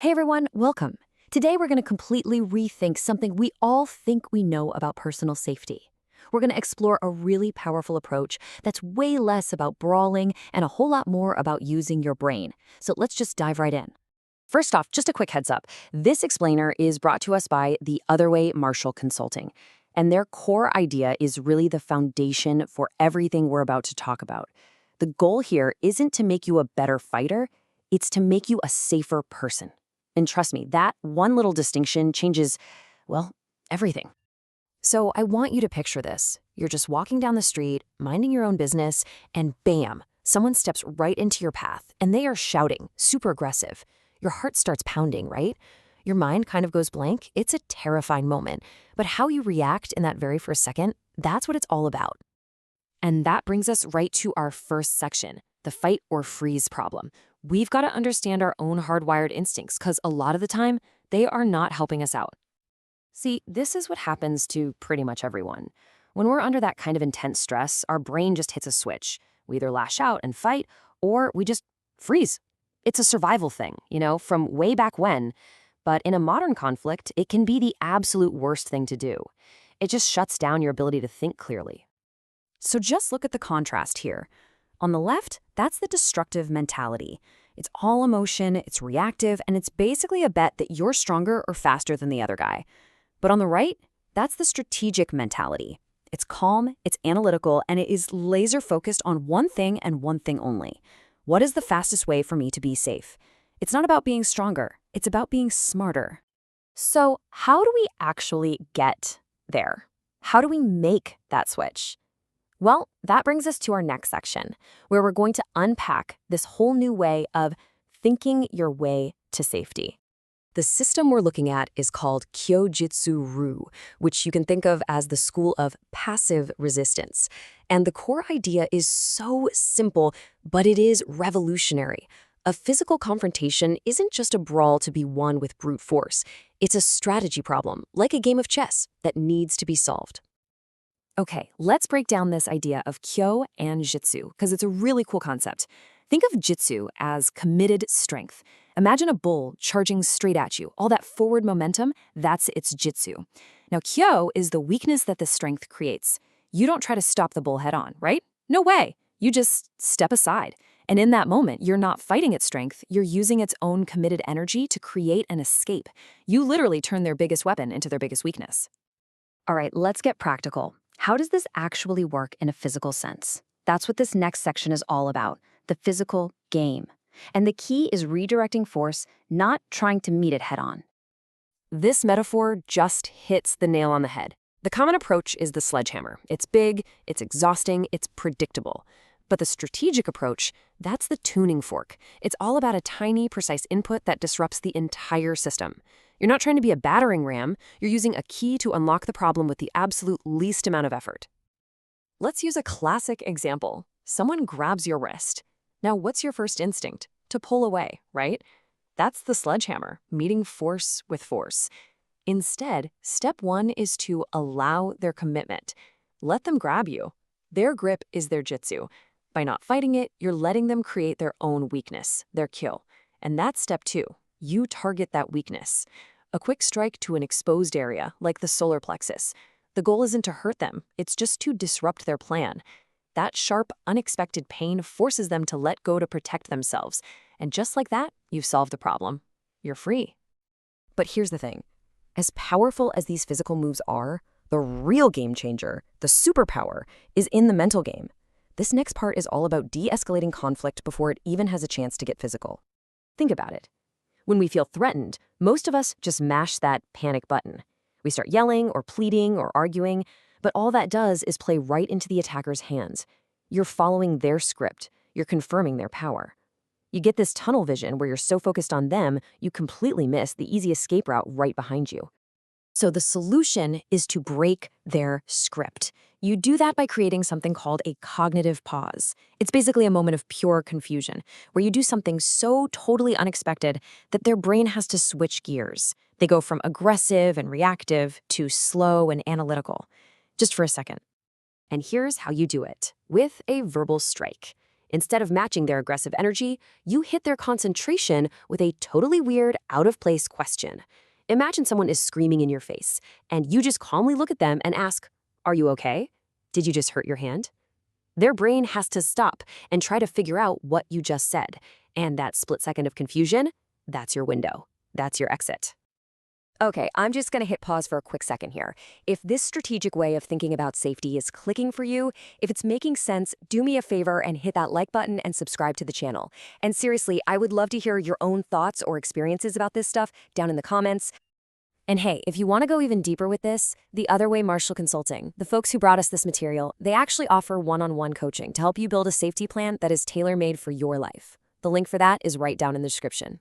Hey everyone, welcome. Today we're going to completely rethink something we all think we know about personal safety. We're going to explore a really powerful approach that's way less about brawling and a whole lot more about using your brain. So let's just dive right in. First off, just a quick heads up. This explainer is brought to us by the Other Way Martial Consulting, and their core idea is really the foundation for everything we're about to talk about. The goal here isn't to make you a better fighter, it's to make you a safer person. And trust me, that one little distinction changes, well, everything. So I want you to picture this. You're just walking down the street, minding your own business, and bam, someone steps right into your path, and they are shouting, super aggressive. Your heart starts pounding, right? Your mind kind of goes blank. It's a terrifying moment. But how you react in that very first second, that's what it's all about. And that brings us right to our first section, the fight or freeze problem. We've got to understand our own hardwired instincts because a lot of the time, they are not helping us out. See, this is what happens to pretty much everyone. When we're under that kind of intense stress, our brain just hits a switch. We either lash out and fight, or we just freeze. It's a survival thing, from way back when. But in a modern conflict, it can be the absolute worst thing to do. It just shuts down your ability to think clearly. So just look at the contrast here. On the left, that's the destructive mentality. It's all emotion, it's reactive, and it's basically a bet that you're stronger or faster than the other guy. But on the right, that's the strategic mentality. It's calm, it's analytical, and it is laser focused on one thing and one thing only. What is the fastest way for me to be safe? It's not about being stronger, it's about being smarter. So how do we actually get there? How do we make that switch? Well, that brings us to our next section, where we're going to unpack this whole new way of thinking your way to safety. The system we're looking at is called Kyo-Jitsu Ryu, which you can think of as the school of passive resistance. And the core idea is so simple, but it is revolutionary. A physical confrontation isn't just a brawl to be won with brute force. It's a strategy problem, like a game of chess, that needs to be solved. Okay, let's break down this idea of Kyo and Jitsu, because it's a really cool concept. Think of Jitsu as committed strength. Imagine a bull charging straight at you. All that forward momentum, that's its Jitsu. Now, Kyo is the weakness that the strength creates. You don't try to stop the bull head on, right? No way. You just step aside. And in that moment, you're not fighting its strength. You're using its own committed energy to create an escape. You literally turn their biggest weapon into their biggest weakness. All right, let's get practical. How does this actually work in a physical sense? That's what this next section is all about, the physical game. And the key is redirecting force, not trying to meet it head-on. This metaphor just hits the nail on the head. The common approach is the sledgehammer. It's big, it's exhausting, it's predictable. But the strategic approach, that's the tuning fork. It's all about a tiny, precise input that disrupts the entire system. You're not trying to be a battering ram, you're using a key to unlock the problem with the absolute least amount of effort. Let's use a classic example. Someone grabs your wrist. Now, what's your first instinct? To pull away, right? That's the sledgehammer, meeting force with force. Instead, step one is to allow their commitment. Let them grab you. Their grip is their jitsu. By not fighting it, you're letting them create their own weakness, their kill. And that's step two. You target that weakness. A quick strike to an exposed area, like the solar plexus. The goal isn't to hurt them, it's just to disrupt their plan. That sharp, unexpected pain forces them to let go to protect themselves. And just like that, you've solved the problem. You're free. But here's the thing. As powerful as these physical moves are, the real game changer, the superpower, is in the mental game. This next part is all about de-escalating conflict before it even has a chance to get physical. Think about it. When we feel threatened, most of us just mash that panic button. We start yelling or pleading or arguing, but all that does is play right into the attacker's hands. You're following their script. You're confirming their power. You get this tunnel vision where you're so focused on them, you completely miss the easy escape route right behind you. So the solution is to break their script. You do that by creating something called a cognitive pause. It's basically a moment of pure confusion, where you do something so totally unexpected that their brain has to switch gears. They go from aggressive and reactive to slow and analytical. Just for a second. And here's how you do it, with a verbal strike. Instead of matching their aggressive energy, you hit their concentration with a totally weird, out-of-place question. Imagine someone is screaming in your face, and you just calmly look at them and ask, "Are you okay? Did you just hurt your hand?" Their brain has to stop and try to figure out what you just said. And that split second of confusion, that's your window. That's your exit. Okay, I'm just going to hit pause for a quick second here. If this strategic way of thinking about safety is clicking for you, if it's making sense, do me a favor and hit that like button and subscribe to the channel. And seriously, I would love to hear your own thoughts or experiences about this stuff down in the comments. And hey, if you want to go even deeper with this, The Other Way Martial Consulting, the folks who brought us this material, they actually offer one-on-one coaching to help you build a safety plan that is tailor-made for your life. The link for that is right down in the description.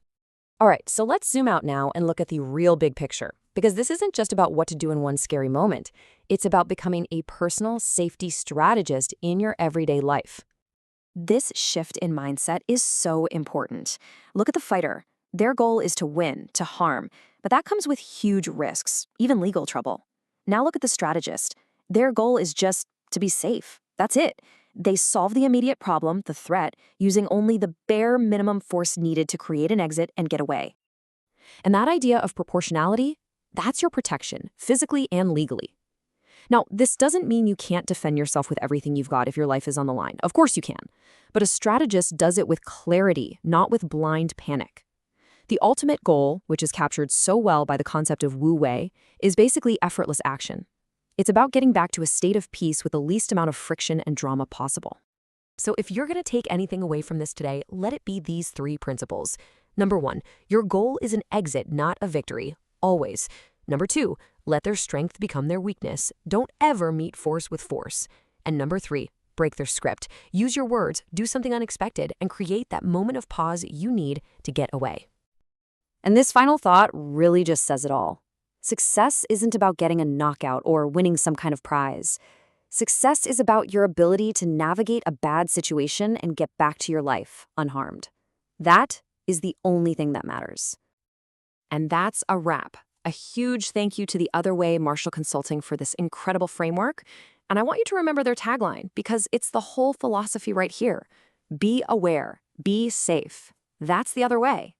All right, so let's zoom out now and look at the real big picture, because this isn't just about what to do in one scary moment. It's about becoming a personal safety strategist in your everyday life. This shift in mindset is so important. Look at the fighter. Their goal is to win, to harm, but that comes with huge risks, even legal trouble. Now look at the strategist. Their goal is just to be safe. That's it. They solve the immediate problem, the threat, using only the bare minimum force needed to create an exit and get away. And that idea of proportionality, that's your protection, physically and legally. Now, this doesn't mean you can't defend yourself with everything you've got if your life is on the line. Of course you can. But a strategist does it with clarity, not with blind panic. The ultimate goal, which is captured so well by the concept of Wu Wei, is basically effortless action. It's about getting back to a state of peace with the least amount of friction and drama possible. So if you're going to take anything away from this today, let it be these 3 principles. Number 1, your goal is an exit, not a victory, always. Number 2, let their strength become their weakness. Don't ever meet force with force. And number 3, break their script. Use your words, do something unexpected, and create that moment of pause you need to get away. And this final thought really just says it all. Success isn't about getting a knockout or winning some kind of prize. Success is about your ability to navigate a bad situation and get back to your life unharmed. That is the only thing that matters. And that's a wrap. A huge thank you to The Other Way Martial Consulting for this incredible framework. And I want you to remember their tagline, because it's the whole philosophy right here. Be aware, be safe. That's the other way.